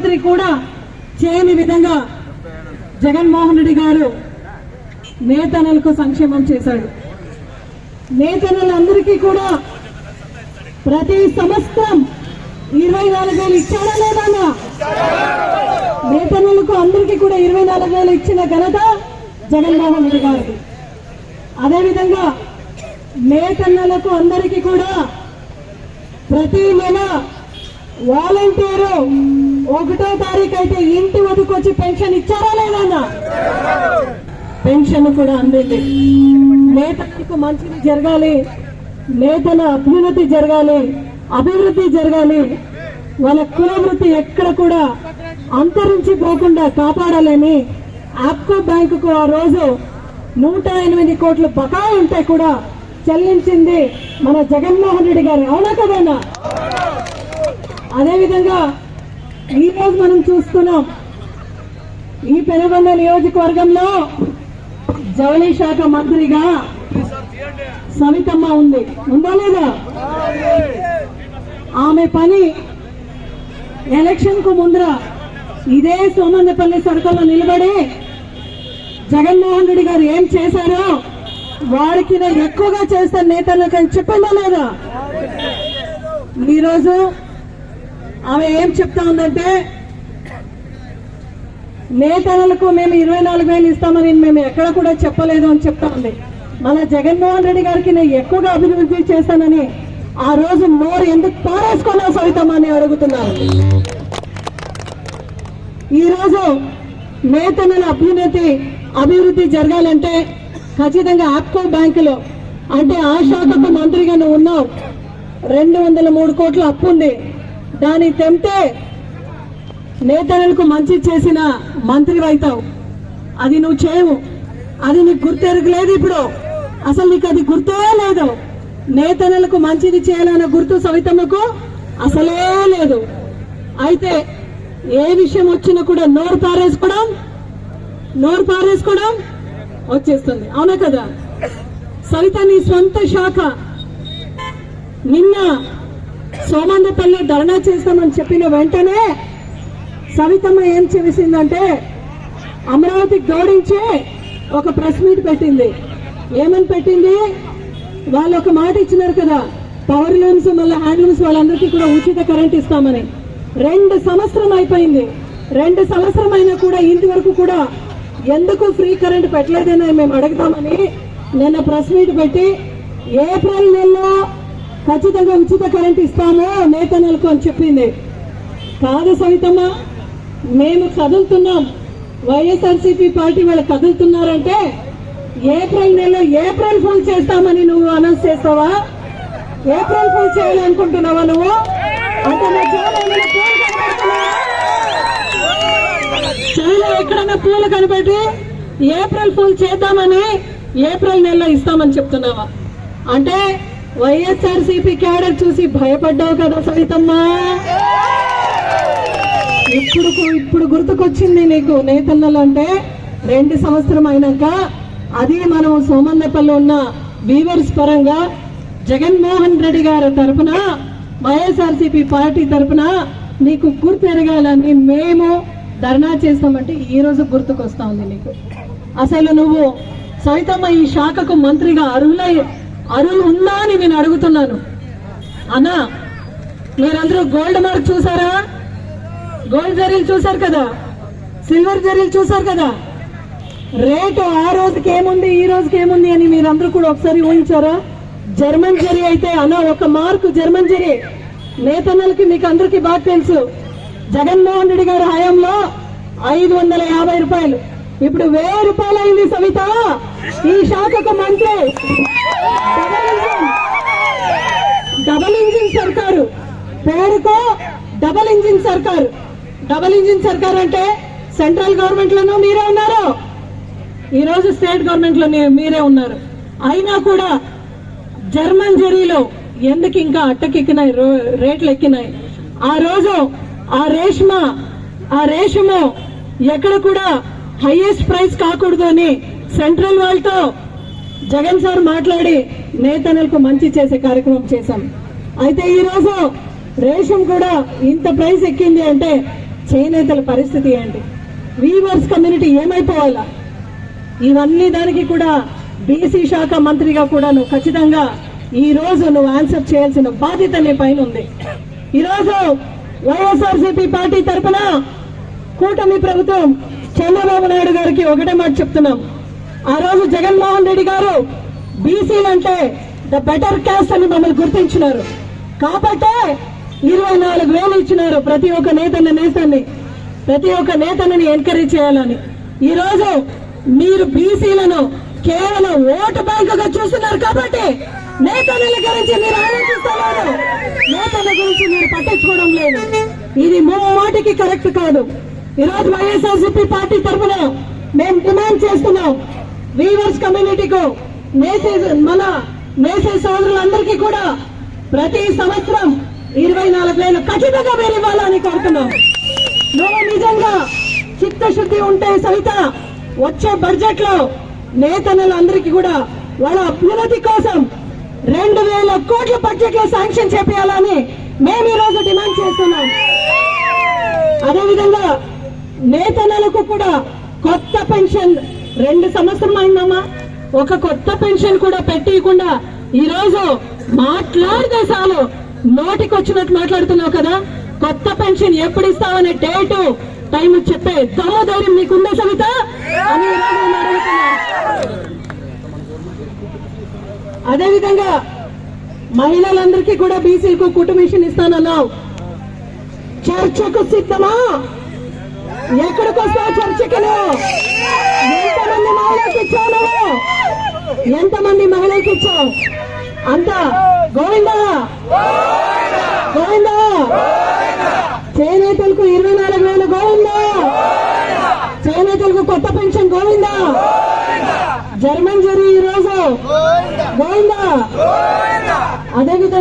ముఖ్యమంత్రి కూడా చేయని విధంగా జగన్మోహన్ రెడ్డి గారు నేతన్నలకు సంక్షేమం చేశాడు. నేతన్నలందరికీ కూడా ప్రతి సంవత్సరం 24,000 ఇచ్చాడా లేదా? నేతన్నలకు అందరికీ కూడా 24,000 ఇచ్చిన ఘనత జగన్మోహన్ రెడ్డి గారికి. అదేవిధంగా నేతన్నలకు అందరికీ కూడా ప్రతి నెల వాలంటీరు 1వ తారీఖు అయితే ఇంటి వద్దకు వచ్చి పెన్షన్ ఇచ్చారా లేదా? పెన్షన్ కూడా అందింది. నేతలకు మంచిది జరగాలి, నేతల అభ్యున్నతి జరగాలి, అభివృద్ధి జరగాలి, వాళ్ళ కులవృత్తి ఎక్కడ కూడా అంతరించిపోకుండా కాపాడాలని ఆప్కో బ్యాంకుకు ఆ రోజు 108 కోట్ల బకాయి ఉంటే కూడా చెల్లించింది మన జగన్మోహన్ రెడ్డి గారు. అవునా కదన్నా? అదేవిధంగా ఈ రోజు మనం చూస్తున్నాం, ఈ పెనుగొండ నియోజకవర్గంలో జౌళి శాఖ మంత్రిగా సవితమ్మ ఉందా లేదా? ఆమె పని ఎలక్షన్ కు ముందర ఇదే సోమందపల్లి సర్కిల్లో నిలబడి జగన్మోహన్ రెడ్డి గారు ఏం చేశారో వారికి నేను ఎక్కువగా చేస్తాను నేతలకు చెప్పిందా లేదా? ఈరోజు ఆమె ఏం చెప్తా ఉందంటే, నేతలకు మేము 24,000 ఇస్తామని మేము ఎక్కడ కూడా చెప్పలేదు అని చెప్తా ఉంది. మన జగన్మోహన్ రెడ్డి గారికి నేను ఎక్కువగా అభివృద్ధి చేస్తానని ఆ రోజు నోరు ఎందుకు పారేసుకున్నావు సవితమ్మని అడుగుతున్నాను. ఈ రోజు నేతల అభివృద్ధి జరగాలంటే ఖచ్చితంగా ఆప్కో బ్యాంకులో అంటే ఆ శాఖకు మంత్రిగా నువ్వు ఉన్నావు, 203 కోట్ల అప్పు ఉంది. దాన్ని తెంపితే నేతలకు మంచి చేసిన మంత్రి అవుతావు. అది నువ్వు చేయవు, అది నీకు గుర్తెరగలేదు. ఇప్పుడు అసలు నీకు అది గుర్తే లేదు. నేతలకు మంచిది చేయాలన్న గుర్తు సవితమ్మకు అసలే లేదు. అయితే ఏ విషయం వచ్చినా కూడా నోరు పారేసుకోవడం వచ్చేస్తుంది. అవునా కదా? సవిత నీ సొంత శాఖ నిన్న సోమందపల్లి ధర్నా చేస్తామని చెప్పిన వెంటనే సవితమ్మ ఏం చేసిందంటే అమరావతికి జోడించి ఒక ప్రెస్ మీట్ పెట్టింది. ఏమని పెట్టింది? వాళ్ళు ఒక మాట ఇచ్చినారు కదా, పవర్ లూమ్స్ మళ్ళీ హ్యాండ్లూమ్స్ వాళ్ళందరికీ కూడా ఉచిత కరెంట్ ఇస్తామని. 2 సంవత్సరం అయిపోయింది. 2 సంవత్సరం అయినా కూడా ఇంతవరకు కూడా ఎందుకు ఫ్రీ కరెంట్ పెట్టలేదని మేము అడుగుతామని నిన్న ప్రెస్ మీట్ పెట్టి ఏప్రిల్ నెలలో ఖచ్చితంగా ఉచిత కరెంట్ ఇస్తాము నేతన్నలకు అని చెప్పింది. కాదు సవితమ్మ, మేము కదులుతున్నాం, వైఎస్ఆర్సీపీ పార్టీ వాళ్ళు కదులుతున్నారంటే ఏప్రిల్ నెలలో ఏప్రిల్ ఫుల్ చేస్తామని నువ్వు అనౌన్స్ చేస్తావా? ఏప్రిల్ ఫుల్ చేయాలనుకుంటున్నావా నువ్వు? అంటే చాలా ఎక్కడన్నా పూలు కనిపెట్టి ఏప్రిల్ ఫుల్ చేద్దామని ఏప్రిల్ నెలలో ఇస్తామని చెప్తున్నావా? అంటే వైఎస్ఆర్సీపీ క్యాడర్ చూసి భయపడ్డావు కదా సవితమ్మ. ఇప్పుడు గుర్తుకొచ్చింది నీకు నేతన్నలు అంటే 2 సంవత్సరం అయినాక. అది మనం సోమన్నపల్లి ఉన్న వీవర్స్ పరంగా జగన్మోహన్ రెడ్డి గారి తరఫున వైఎస్ఆర్సీపీ పార్టీ తరఫున నీకు గుర్తు ఎరగాలని మేము ధర్నా చేస్తామంటే ఈ రోజు గుర్తుకొస్తా ఉంది నీకు. అసలు నువ్వు సవితమ్మ ఈ శాఖకు మంత్రిగా అర్హులు ఉందా అని నేను అడుగుతున్నాను. అన్నా, మీరందరూ గోల్డ్ మార్క్ చూసారా? గోల్డ్ జరీలు చూసారు కదా, సిల్వర్ జరీలు చూసారు కదా. రేటు ఆ రోజుకి ఏముంది ఈ రోజుకి ఏముంది అని మీరందరూ కూడా ఒకసారి ఊహించారా? జర్మన్ జరీ అయితే అన్నా ఒక మార్కు జర్మన్ జరీ నేతన్నలకి మీకు అందరికీ బాగా తెలుసు. జగన్మోహన్ రెడ్డి గారి హయాంలో 550 రూపాయలు, ఇప్పుడు 1000 రూపాయలు అయింది సవిత. ఈ శాఖకు మంత్రి డబల్ ఇంజిన్ సర్కారు పేరుకో డబల్ ఇంజిన్ సర్కారు. డబల్ ఇంజిన్ సర్కారు అంటే సెంట్రల్ గవర్నమెంట్ లోనూ మీరే ఉన్నారు, ఈ రోజు స్టేట్ గవర్నమెంట్ లో మీరే ఉన్నారు. అయినా కూడా జర్మన్ జరీలో ఎందుకు ఇంకా అట్టకెక్కినాయి, రేట్లు ఎక్కినాయి. ఆ రోజు ఆ రేషము ఎక్కడ కూడా హైయెస్ట్ ప్రైస్ కాకూడదు అని సెంట్రల్ వాళ్ళతో జగన్ సార్ మాట్లాడి నేతన్నలకు మంచి చేసే కార్యక్రమం చేశాం. అయితే ఈ రోజు రేషన్ కూడా ఇంత ప్రైస్ ఎక్కింది అంటే చేనేతల పరిస్థితి ఏంటి, వీవర్స్ కమ్యూనిటీ ఏమైపోవాలా, ఇవన్నీ దానికి కూడా బీసీ శాఖ మంత్రిగా కూడా నువ్వు ఖచ్చితంగా ఈ రోజు నువ్వు ఆన్సర్ చేయాల్సిన బాధ్యత నీ పైన ఉంది. ఈరోజు వైఎస్ఆర్సీపీ పార్టీ తరఫున కూటమి ప్రభుత్వం చంద్రబాబు నాయుడు గారికి ఒకటే మాట చెప్తున్నాం. ఆ రోజు జగన్మోహన్ రెడ్డి గారు బీసీలంటే ద బెటర్ క్యాస్ట్ అని మమ్మల్ని గుర్తించినారు కాబట్టే 24,000 ఇచ్చినారు ప్రతి ఒక్క నేతని ఎంకరేజ్ చేయాలని. ఈ రోజు మీరు బీసీలను కేవలం ఓటు బ్యాంకుగా చూస్తున్నారు కాబట్టి నేతల గురించి మీరు ఆలోచిస్తున్నారు, నేతల గురించి మీరు పట్టించుకోవడం లేదు. ఇది ముమ్మాటికి కరెక్ట్ కాదు. ఈరోజు వైఎస్ఆర్సీపీ పార్టీ తరఫున మేము డిమాండ్ చేస్తున్నాం, వీవర్స్ కమ్యూనిటీకు మన నేసే సోదరులందరికీ కూడా ప్రతి సంవత్సరం 24,000 ఖచ్చితంగా మీరు ఇవ్వాలని కోరుతున్నాం. నువ్వు నిజంగా చిత్తశుద్ధి ఉంటే సవిత వచ్చే బడ్జెట్ లో నేతలందరికీ కూడా వాళ్ళ అభ్యున్నతి కోసం 2,000 కోట్ల బడ్జెట్ లో శాంక్షన్ చేయాలని మేము ఈ రోజు డిమాండ్ చేస్తున్నాం. అదేవిధంగా నేతలకు కూడా కొత్త పెన్షన్ 2 సంవత్సరం అయిందమ్మా, ఒక కొత్త పెన్షన్ కూడా పెట్టియకుండా ఈ రోజు మాట్లాడితే చాలు నోటికి వచ్చినట్టు మాట్లాడుతున్నావు కదా. కొత్త పెన్షన్ ఎప్పుడు ఇస్తావనే డేటు టైం చెప్పే దమ్ము ధైర్యం నీకుందా సవిత అని ఈ రోజు నేను అడుగుతున్నాను. అదేవిధంగా మహిళలందరికీ కూడా బీసీలకు కుటుంబిషన్ ఇస్తానన్నావు. చర్చకు సిద్ధమా? ఎక్కడికి వస్తావు చర్చకి? ఎంతమంది మహిళలకు ఇచ్చావు నువ్వు? ఎంతమంది మహిళలకు ఇచ్చావు? అంతా గోవిందా గోవిందా. చేనేతలకు 24,000 గోవిందా, చేనేతలకు కొత్త పెన్షన్ గోవిందా, జర్మన్ జరీ ఈ రోజు గోవిందా. అదేవిధంగా